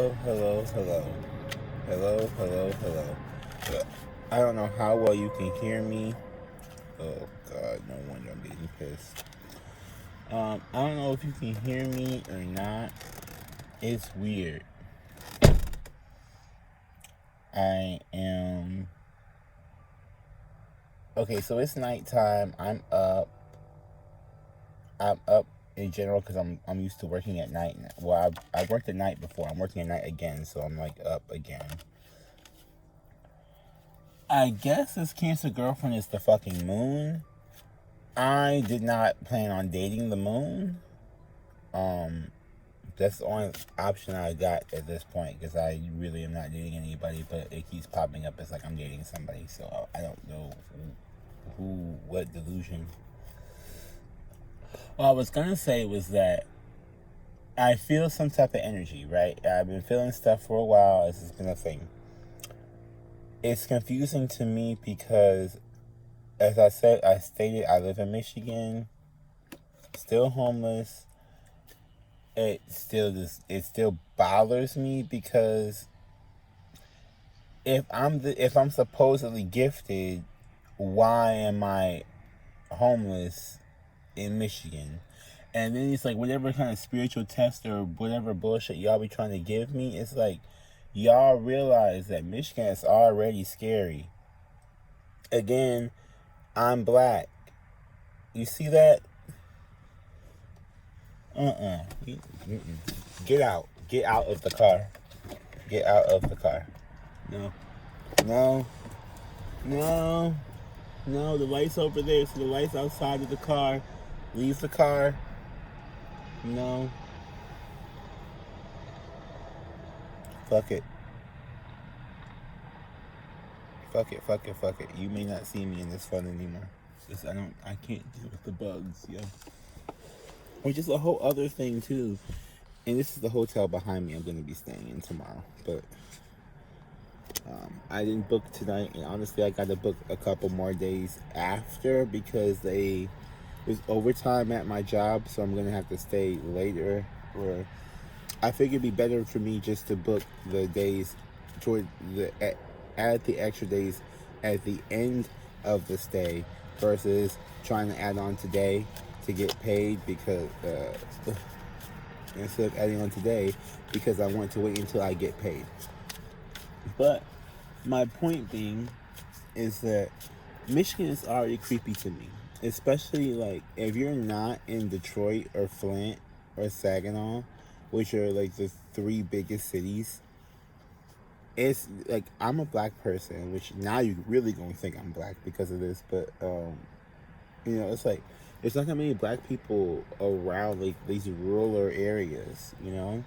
Hello, hello, hello. Hello, hello, hello. I don't know how well you can hear me. Oh god, no wonder I'm getting pissed. I don't know if you can hear me or not. It's weird. I am okay, so it's nighttime. I'm up in general because I'm used to working at night. Well, I worked at night before. I'm working at night again, so I'm like up again. I guess this Cancer girlfriend is the fucking moon. I did not plan on dating the moon. Um, that's the only option I got at this point because I really am not dating anybody. But it keeps popping up as like I'm dating somebody, so I don't know what delusion. What I was gonna say was that I feel some type of energy, right? I've been feeling stuff for a while. This has been a thing. It's confusing to me because, as I stated, I live in Michigan, still homeless. It still bothers me because if I'm supposedly gifted, why am I homeless in Michigan? And then it's like whatever kind of spiritual test or whatever bullshit y'all be trying to give me, it's like y'all realize that Michigan is already scary. Again, I'm black. You see that? Get out. Get out of the car. Get out of the car. No. No. No. No, the light's over there. So the light's outside of the car. Leave the car. No. Fuck it. Fuck it, fuck it, fuck it. You may not see me in this fun anymore. Just, I can't deal with the bugs, yo. Which is a whole other thing too. And this is the hotel behind me I'm going to be staying in tomorrow. But I didn't book tonight, and honestly, I got to book a couple more days after because there's overtime at my job, so I'm gonna have to stay later. Or I figured it'd be better for me just to book the days toward add the extra days at the end of the stay versus trying to add on today to get paid because instead of adding on today because I want to wait until I get paid. But my point being is that Michigan is already creepy to me. Especially like if you're not in Detroit or Flint or Saginaw, which are like the three biggest cities. It's like I'm a black person, which now you really gonna think I'm black because of this, but it's like there's not that many black people around like these rural areas, And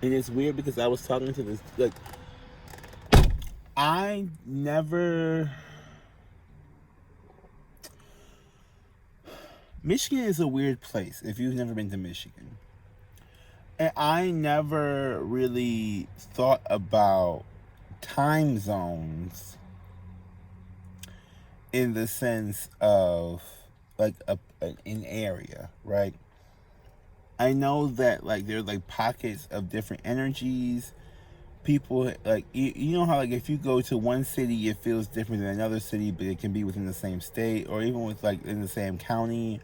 it's weird because I was talking to this like I never. Michigan is a weird place if you've never been to Michigan. And I never really thought about time zones in the sense of like an area, right? I know that like there are like pockets of different energies. People like you know how like if you go to one city it feels different than another city, but it can be within the same state or even with like in the same county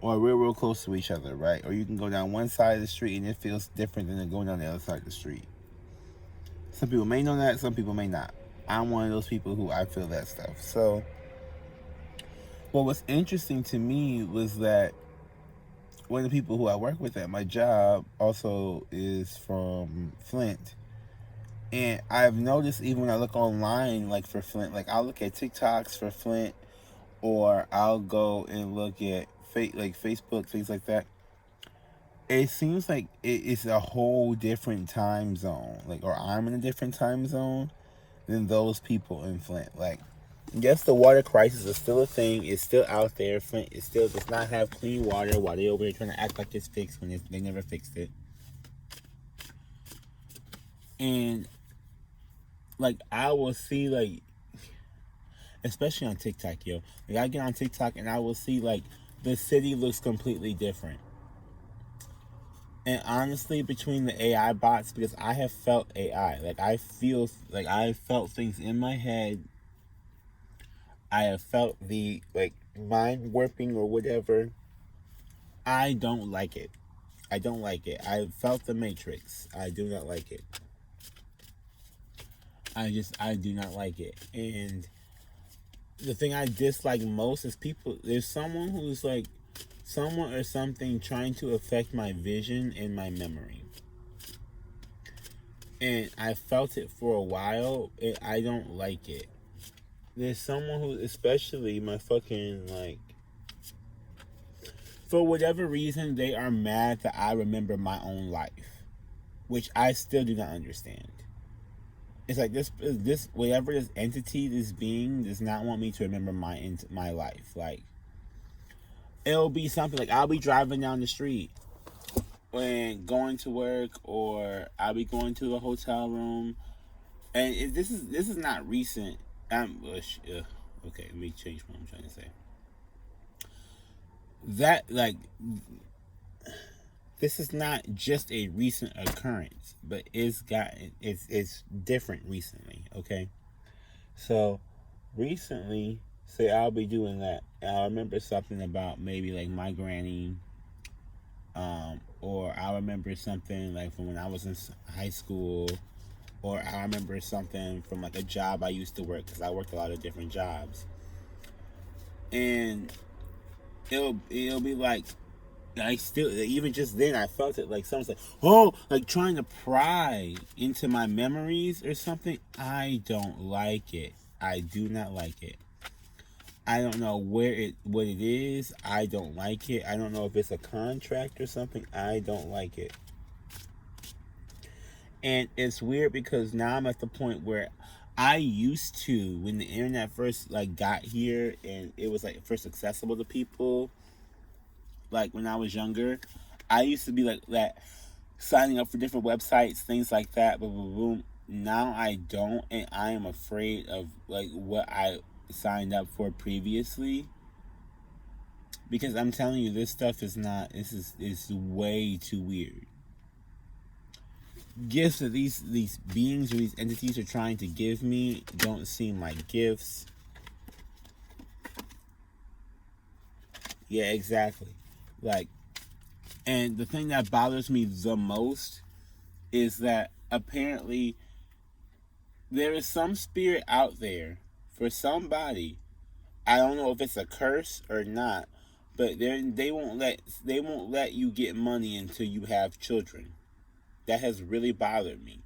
or real close to each other, right? Or you can go down one side of the street and it feels different than going down the other side of the street. Some people may know that, some people may not. I'm one of those people who I feel that stuff. So what was interesting to me was that one of the people who I work with at my job also is from Flint. And I've noticed even when I look online, like for Flint, like I'll look at TikToks for Flint, or I'll go and look at like Facebook, things like that. It seems like it's a whole different time zone, like, or I'm in a different time zone than those people in Flint. Like, yes, the water crisis is still a thing. It's still out there. Flint is still does not have clean water while they over there trying to act like it's fixed when they never fixed it. And like I will see like, especially on TikTok, yo. Like I get on TikTok and I will see like the city looks completely different. And honestly, between the AI bots, because I have felt AI, like I felt things in my head. I have felt the like mind warping or whatever. I don't like it. I don't like it. I felt the Matrix. I do not like it. I do not like it. And the thing I dislike most is people. There's someone who's like someone or something trying to affect my vision and my memory. And I felt it for a while. I don't like it. There's someone who, especially my fucking like, for whatever reason, they are mad that I remember my own life, which I still do not understand. It's like this whatever this entity, this being, does not want me to remember my life. Like it'll be something like I'll be driving down the street when going to work, or I'll be going to a hotel room, and this is not recent. Okay, let me change what I'm trying to say. That like this is not just a recent occurrence, but it's different recently. Okay, so recently, say I'll be doing that, and I remember something about maybe like my granny, or I remember something like from when I was in high school, or I remember something from like a job I used to work because I worked a lot of different jobs, and it'll be like I still, even just then I felt it like someone's like, oh, like trying to pry into my memories or something. I don't like it. I do not like it. I don't know what it is. I don't like it. I don't know if it's a contract or something. I don't like it. And it's weird because now I'm at the point where I used to, when the internet first like got here and it was like first accessible to people, like when I was younger, I used to be like that, signing up for different websites, things like that. Boom, boom, boom. Now I don't, and I am afraid of like what I signed up for previously, because I'm telling you, this stuff is not. This is way too weird. Gifts that these beings or these entities are trying to give me don't seem like gifts. Yeah, exactly. Like, and the thing that bothers me the most is that apparently there is some spirit out there for somebody. I don't know if it's a curse or not, but they won't let you get money until you have children. That has really bothered me.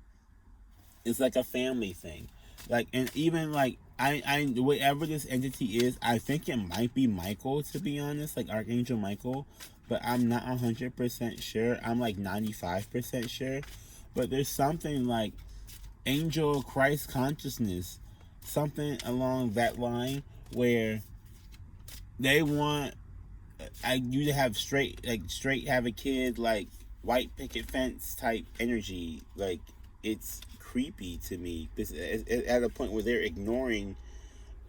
It's like a family thing. Like, and even like I whatever this entity is, I think it might be Michael, to be honest, like Archangel Michael, but I'm not 100% sure. I'm like 95% sure. But there's something like angel Christ consciousness, something along that line, where they want you to have straight have a kid, like white picket fence type energy. Like it's creepy to me. This at a point where they're ignoring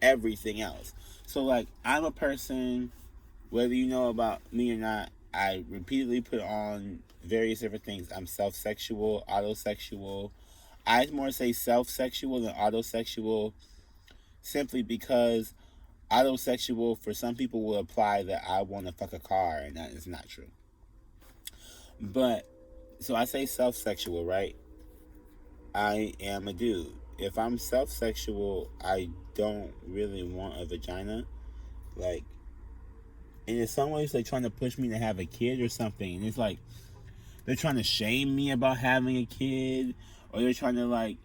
everything else. So like I'm a person, whether you know about me or not, I repeatedly put on various different things. I'm self-sexual, autosexual. I'd more say self-sexual than autosexual, simply because autosexual for some people will apply that I want to fuck a car, and that is not true. But so I say self-sexual, right? I am a dude. If I'm self-sexual, I don't really want a vagina. Like, and in some ways, they're trying to push me to have a kid or something. And it's like they're trying to shame me about having a kid, or they're trying to like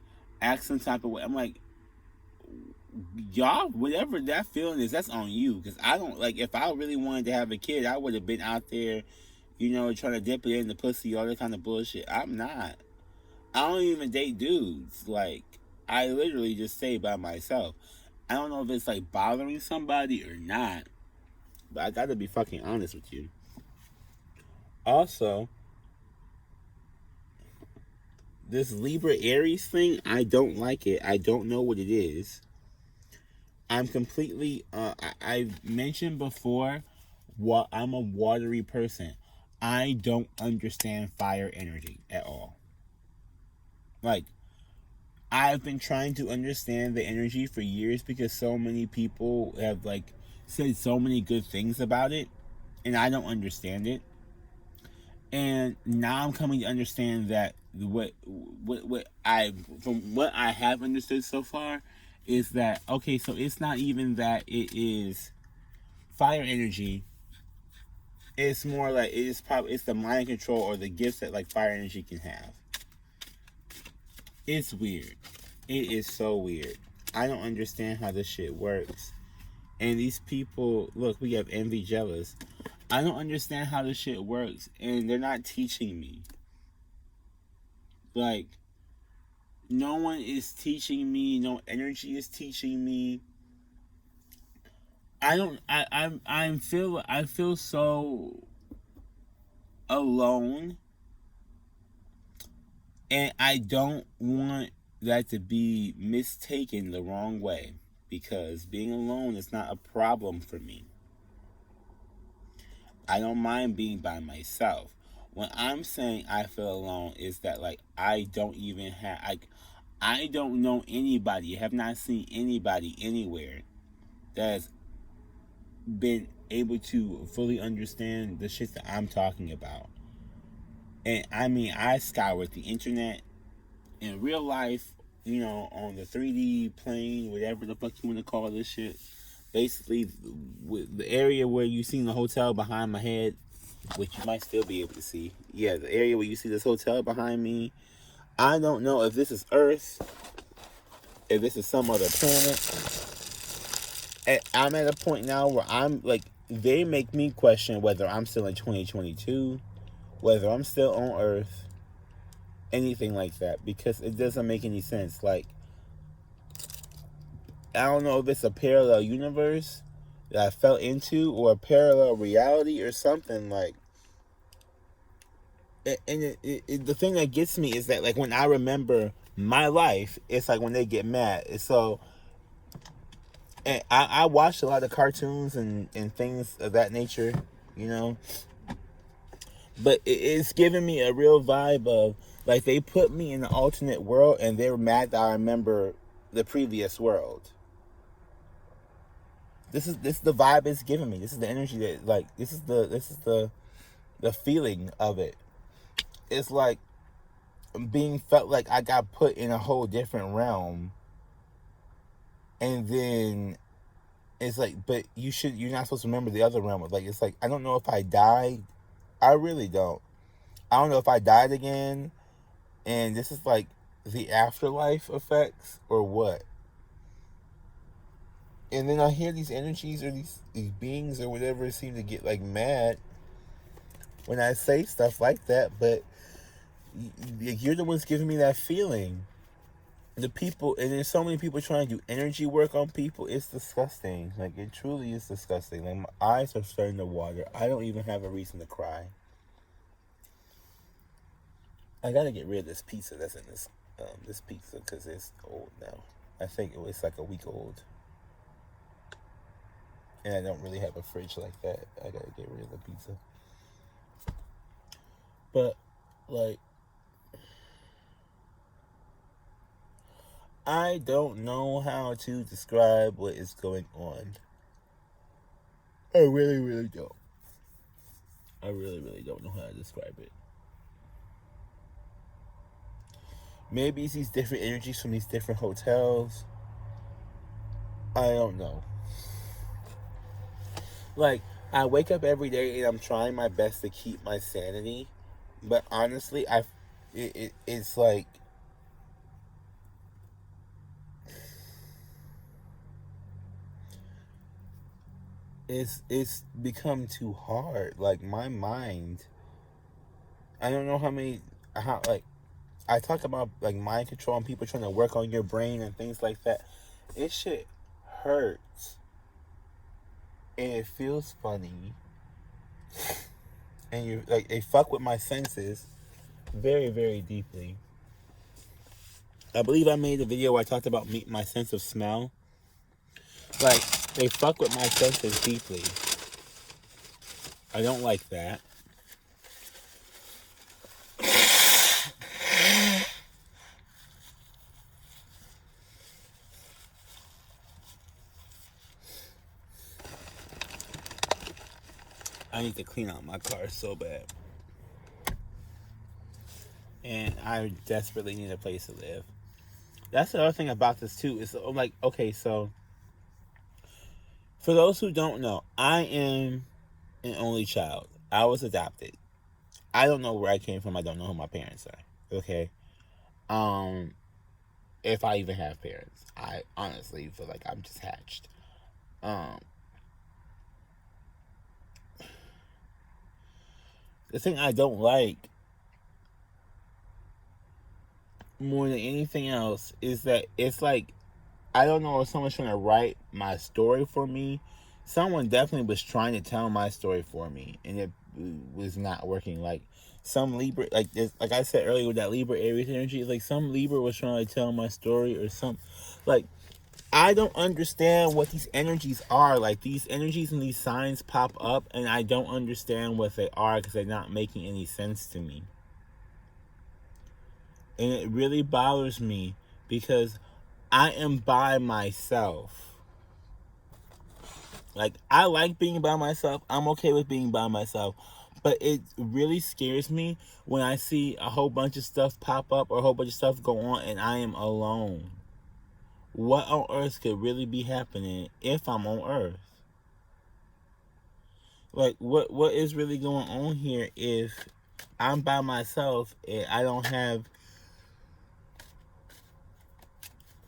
act some type of way. I'm like, y'all, whatever that feeling is, that's on you. Because I don't like, if I really wanted to have a kid, I would have been out there, trying to dip it in the pussy, all that kind of bullshit. I'm not. I don't even date dudes. Like, I literally just stay by myself. I don't know if it's like bothering somebody or not, but I gotta be fucking honest with you. Also, this Libra Aries thing, I don't like it. I don't know what it is. I'm completely. I've mentioned before, what I'm a watery person. I don't understand fire energy at all. Like, I've been trying to understand the energy for years because so many people have like said so many good things about it, and I don't understand it. And now I'm coming to understand that what I from what I have understood so far is that okay, so it's not even that it is fire energy. It's more like it's the mind control or the gifts that like fire energy can have. It's weird. It is so weird. I don't understand how this shit works. And these people, look, we have envy, jealous. I don't understand how this shit works, and they're not teaching me. Like, no one is teaching me. No energy is teaching me. I don't. I feel so alone, and I don't want that to be mistaken the wrong way because being alone is not a problem for me. I don't mind being by myself. When I'm saying I feel alone is that like I don't even have I don't know anybody, have not seen anybody anywhere that has been able to fully understand the shit that I'm talking about. And I mean, I scoured the internet in real life, you know, on the 3D plane, whatever the fuck you want to call this shit. Basically, the area where you seen the hotel behind my head, which you might still be able to see. Yeah, the area where you see this hotel behind me. I don't know if this is Earth, if this is some other planet. And I'm at a point now where I'm like, they make me question whether I'm still in 2022, whether I'm still on Earth, anything like that, because it doesn't make any sense. Like, I don't know if it's a parallel universe that I fell into or a parallel reality or something like. And the thing that gets me is that like when I remember my life, it's like when they get mad. So, and I watched a lot of cartoons and things of that nature, you know. But it's giving me a real vibe of like they put me in an alternate world and they're mad that I remember the previous world. This is the vibe it's giving me. This is the energy that like this is the feeling of it. It's like being felt like I got put in a whole different realm, and then it's like, but you're not supposed to remember the other realm. Like it's like I don't know if I died. I really don't. I don't know if I died again, and this is like the afterlife effects or what. And then I hear these energies or these beings or whatever seem to get like mad when I say stuff like that, but you're the ones giving me that feeling. The people, and there's so many people trying to do energy work on people. It's disgusting. Like, it truly is disgusting. Like, my eyes are starting to water. I don't even have a reason to cry. I gotta get rid of this pizza that's in this pizza because it's old now. I think it's like a week old. And I don't really have a fridge like that. I gotta get rid of the pizza. But, like, I don't know how to describe what is going on. I really, really don't. I really, really don't know how to describe it. Maybe it's these different energies from these different hotels. I don't know. Like, I wake up every day and I'm trying my best to keep my sanity. But honestly, it's like it's become too hard. Like my mind, I don't know how like I talk about like mind control and people trying to work on your brain and things like that. It shit hurts. And it feels funny. And you like they fuck with my senses very, very deeply. I believe I made a video where I talked about my sense of smell. Like, they fuck with my senses deeply. I don't like that. need to clean out my car so bad. And I desperately need a place to live. That's the other thing about this too. Is like, okay, so for those who don't know, I am an only child. I was adopted. I don't know where I came from. I don't know who my parents are. Okay. Um, if I even have parents, I honestly feel like I'm just hatched. Um, the thing I don't like more than anything else is that it's like I don't know if someone's trying to write my story for me. Someone definitely was trying to tell my story for me, and it was not working. Like some Libra, like this, like I said earlier with that Libra Aries energy, like some Libra was trying to tell my story, or some, like I don't understand what these energies are. Like these energies and these signs pop up, and I don't understand what they are because they're not making any sense to me, and it really bothers me because I am by myself. Like, I like being by myself. I'm okay with being by myself. But it really scares me when I see a whole bunch of stuff pop up or a whole bunch of stuff go on and I am alone. What on earth could really be happening if I'm on earth? Like, what is really going on here if I'm by myself and I don't have...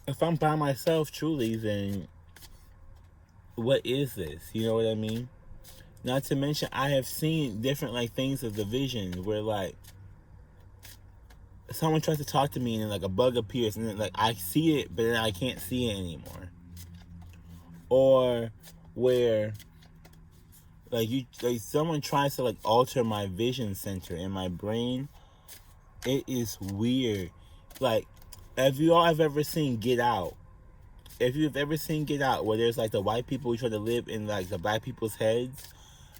If I'm by myself truly, then what is this? You know what I mean? Not to mention, I have seen different like things of the vision where like someone tries to talk to me and then like a bug appears and then like I see it, but then I can't see it anymore. Or where like someone tries to like alter my vision center in my brain. It is weird. Like, if you all have ever seen Get Out, if you've ever seen Get Out, where there's like the white people who try to live in like the black people's heads,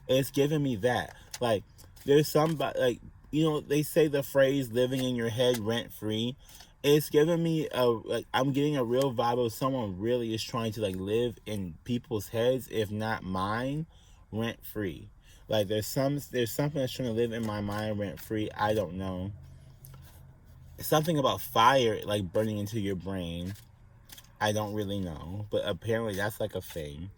it's giving me that. Like, there's somebody, like, you know, they say the phrase living in your head rent free. It's giving me like, I'm getting a real vibe of someone really is trying to like live in people's heads, if not mine, rent free. Like, there's something that's trying to live in my mind rent free. I don't know. Something about fire like burning into your brain. I don't really know, but apparently that's like a thing.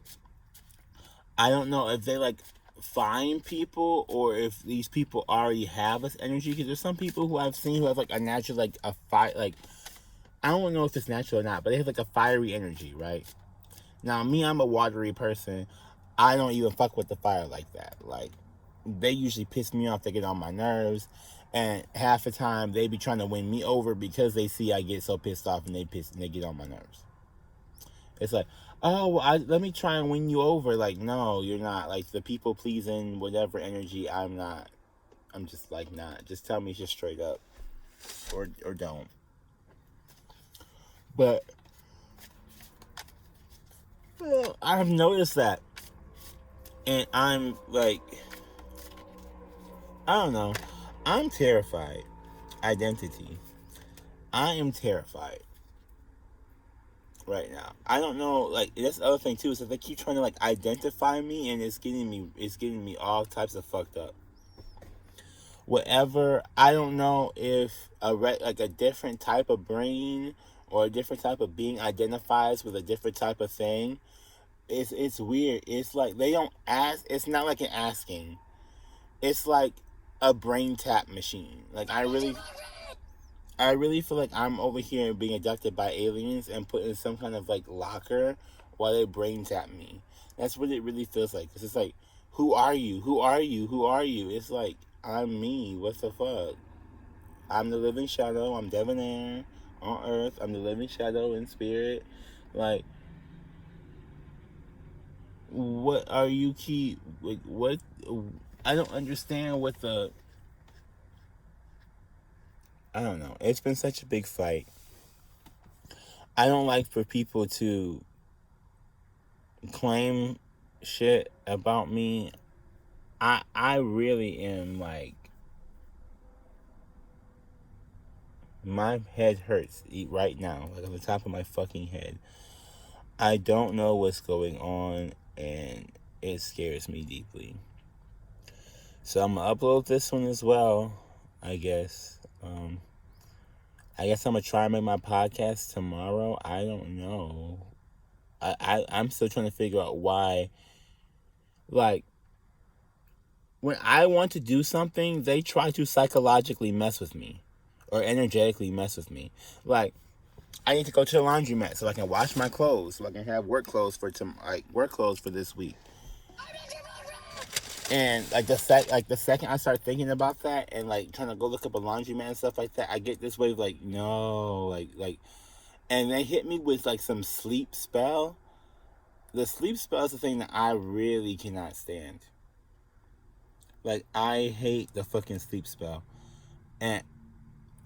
I don't know if they like find people or if these people already have this energy, because there's some people who I've seen who have like a natural, like a fire, like I don't know if it's natural or not, but they have like a fiery energy, right? Now me, I'm a watery person. I don't even fuck with the fire like that. Like, they usually piss me off. They get on my nerves, and half the time they be trying to win me over because they see I get so pissed off, and they get on my nerves. It's like, oh, well, let me try and win you over. Like, no, you're not. Like, the people pleasing, whatever energy, I'm not. I'm just like, not. Just tell me just straight up, or don't. But well, I've noticed that, and I'm like, I don't know. I'm terrified. Identity. I am terrified right now. I don't know, like, that's the other thing too, is that they keep trying to like identify me, and it's getting me all types of fucked up. Whatever, I don't know if like a different type of brain or a different type of being identifies with a different type of thing. It's weird. It's like they don't ask. It's not like an asking. It's like a brain tap machine. Like, I really feel like I'm over here being abducted by aliens and put in some kind of like locker while they brain tap me. That's what it really feels like. 'Cause it's like, who are you? Who are you? Who are you? It's like, I'm me. What the fuck? I'm the living shadow. I'm debonair on earth. I'm the living shadow in spirit. Like, what are you keep? Like, what? I don't understand what the... I don't know. It's been such a big fight. I don't like for people to claim shit about me. I really am like, my head hurts right now, like on the top of my fucking head. I don't know what's going on, and it scares me deeply. So I'm gonna upload this one as well, I guess. I guess I'm gonna try and make my podcast tomorrow. I don't know. I'm still trying to figure out why. Like, when I want to do something, they try to psychologically mess with me or energetically mess with me. Like, I need to go to the laundromat so I can wash my clothes, so I can have work clothes for work clothes for this week. And like the second I start thinking about that and like trying to go look up a laundromat and stuff like that, I get this wave like no, and they hit me with like some sleep spell. The sleep spell is the thing that I really cannot stand. Like, I hate the fucking sleep spell. And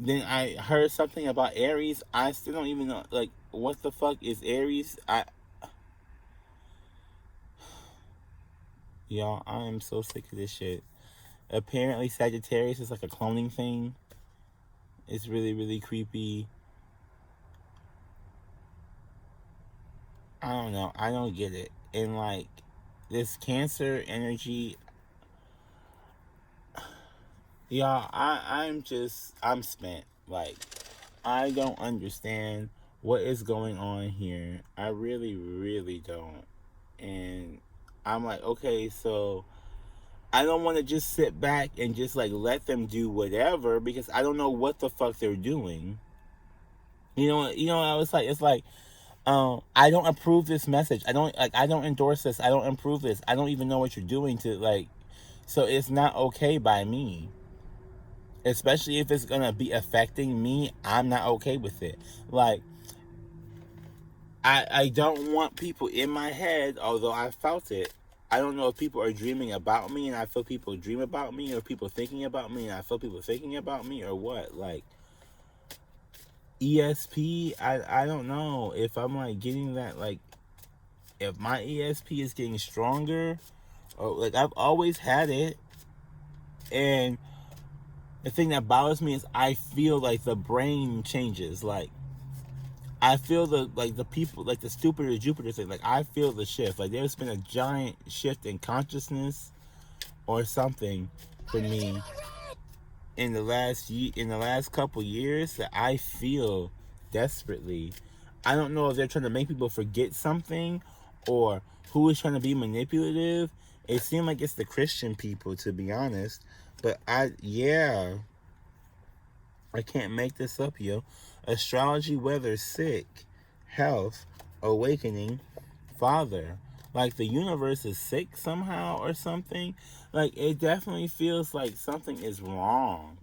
then I heard something about Aries. I still don't even know, like, what the fuck is Aries? Y'all, I am so sick of this shit. Apparently, Sagittarius is like a cloning thing. It's really, really creepy. I don't know. I don't get it. And, like, this Cancer energy, y'all, I'm spent. Like, I don't understand what is going on here. I really, really don't. And I'm like, okay, so I don't want to just sit back and just like let them do whatever because I don't know what the fuck they're doing. I was like, it's like, I don't approve this message. I don't endorse this. I don't approve this. I don't even know what you're doing to like, so it's not okay by me. Especially if it's gonna be affecting me, I'm not okay with it. Like, I don't want people in my head, although I felt it. I don't know if people are dreaming about me and I feel people dream about me, or people thinking about me and I feel people thinking about me, or what. Like, ESP, I don't know if I'm like getting that, like, if my ESP is getting stronger, or like I've always had it. And the thing that bothers me is I feel like the brain changes. Like, I feel the people, like the stupider Jupiter thing. Like, I feel the shift. Like, there's been a giant shift in consciousness or something for me in the last couple years that I feel desperately. I don't know if they're trying to make people forget something or who is trying to be manipulative. It seemed like it's the Christian people, to be honest. But I can't make this up, yo. Astrology, weather, sick, health, awakening, father. Like, the universe is sick somehow or something. Like, it definitely feels like something is wrong.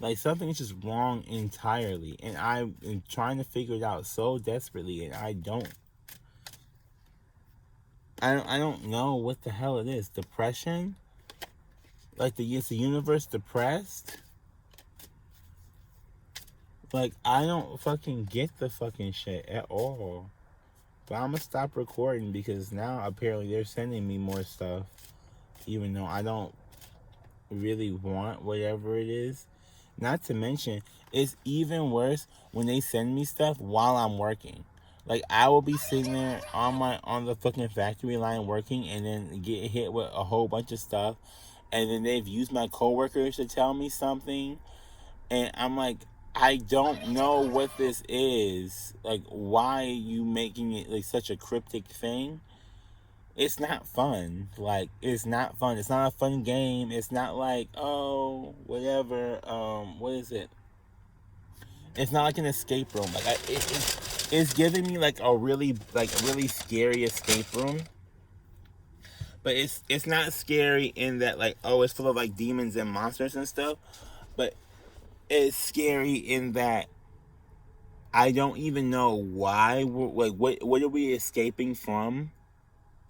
Like, something is just wrong entirely. And I'm trying to figure it out so desperately, and I don't know what the hell it is. Depression? Like, is the universe depressed? Like, I don't fucking get the fucking shit at all. But I'm gonna stop recording because now apparently they're sending me more stuff, even though I don't really want whatever it is. Not to mention, it's even worse when they send me stuff while I'm working. Like, I will be sitting there on the fucking factory line working, and then get hit with a whole bunch of stuff, and then they've used my coworkers to tell me something, and I'm like, I don't know what this is. Like, why are you making it like such a cryptic thing? It's not fun. Like, it's not fun. It's not a fun game. It's not like, oh, whatever. What is it? It's not like an escape room. Like, it's giving me like a really scary escape room. But it's not scary in that, like, oh, it's full of like demons and monsters and stuff. But it's scary in that I don't even know why. Like, what are we escaping from?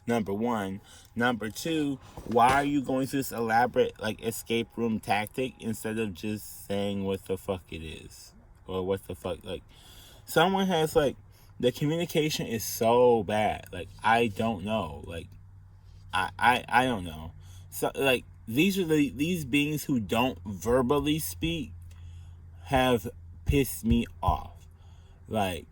Number one. Number two, why are you going through this elaborate like escape room tactic instead of just saying what the fuck it is, or what the fuck, like, someone has like, the communication is so bad. Like, I don't know. Like, I don't know. So, like, these beings who don't verbally speak have pissed me off. Like,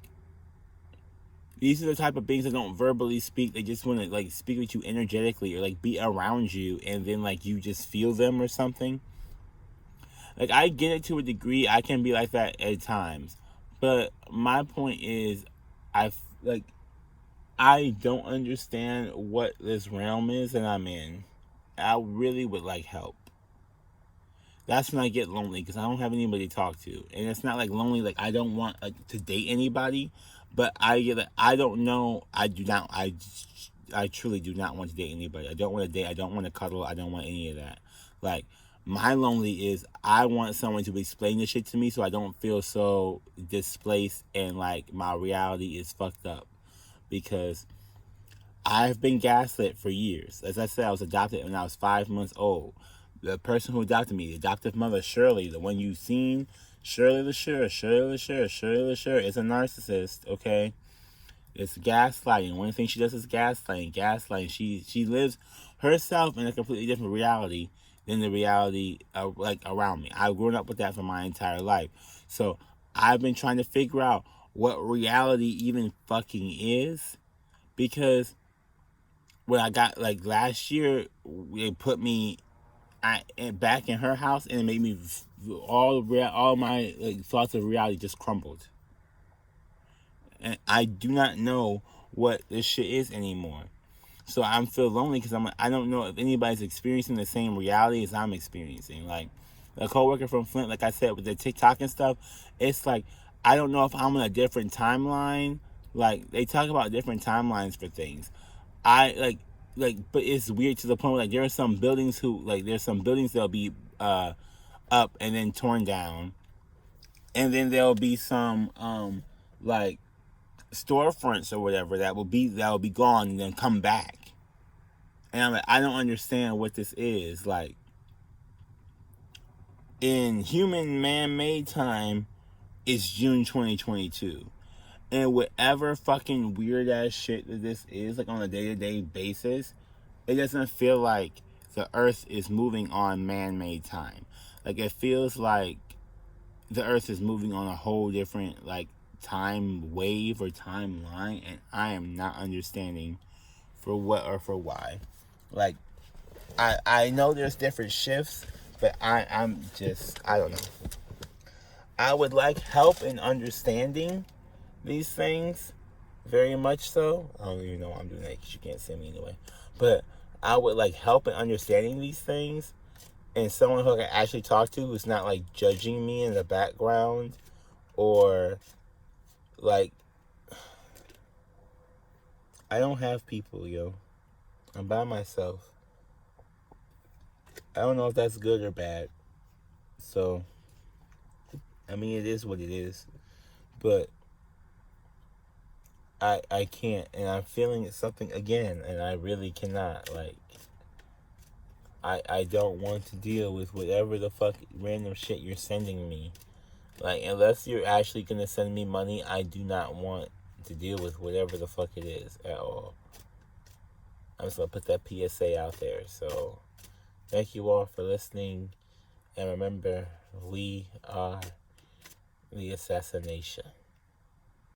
These are the type of beings that don't verbally speak. They just want to like speak with you energetically or like be around you, and then like you just feel them or something. Like I get it to a degree. I can be like that at times, but my point is, I like I don't understand what this realm is that I'm in. I really would like help. That's when I get lonely because I don't have anybody to talk to, and it's not like lonely like I don't want to date anybody, but I get like I don't know. I do not. I truly do not want to date anybody. I don't want to date. I don't want to cuddle. I don't want any of that. Like my lonely is I want someone to explain this shit to me so I don't feel so displaced and like my reality is fucked up because I've been gaslit for years. As I said, I was adopted when I was 5 months old. The person who adopted me, the adoptive mother, Shirley, the one you've seen, Shirley LaSure, Shirley LaSure, Shirley LaSure is a narcissist, okay? It's gaslighting. One thing she does is gaslighting. Gaslighting. She lives herself in a completely different reality than the reality like around me. I've grown up with that for my entire life. So I've been trying to figure out what reality even fucking is because when I got like last year, it put me back in her house, and it made me all my like thoughts of reality just crumbled, and I do not know what this shit is anymore. So I'm feel lonely because I don't know if anybody's experiencing the same reality as I'm experiencing. Like a coworker from Flint, like I said with the TikTok and stuff, it's like I don't know if I'm on a different timeline. Like they talk about different timelines for things. I but it's weird to the point where like there are some buildings who like there's some buildings that'll be up and then torn down, and then there'll be some like storefronts or whatever that will be gone and then come back. And I'm like, I don't understand what this is. Like in human man-made time, it's June 2022. And whatever fucking weird ass shit that this is, like on a day-to-day basis, it doesn't feel like the earth is moving on man-made time. Like it feels like the earth is moving on a whole different like time wave or timeline, and I am not understanding for what or for why. Like I know there's different shifts, but I'm just I don't know. I would like help in understanding these things very much so. I don't even know why I'm doing that because you can't see me anyway. But I would like help in understanding these things, and someone who I can actually talk to who's not like judging me in the background or like I don't have people, yo. I'm by myself. I don't know if that's good or bad. So I mean it is what it is. But I can't, and I'm feeling it's something again, and I really cannot. Like I don't want to deal with whatever the fuck random shit you're sending me. Like unless you're actually gonna send me money, I do not want to deal with whatever the fuck it is at all. I'm just gonna put that PSA out there. So thank you all for listening, and remember, we are the assassination.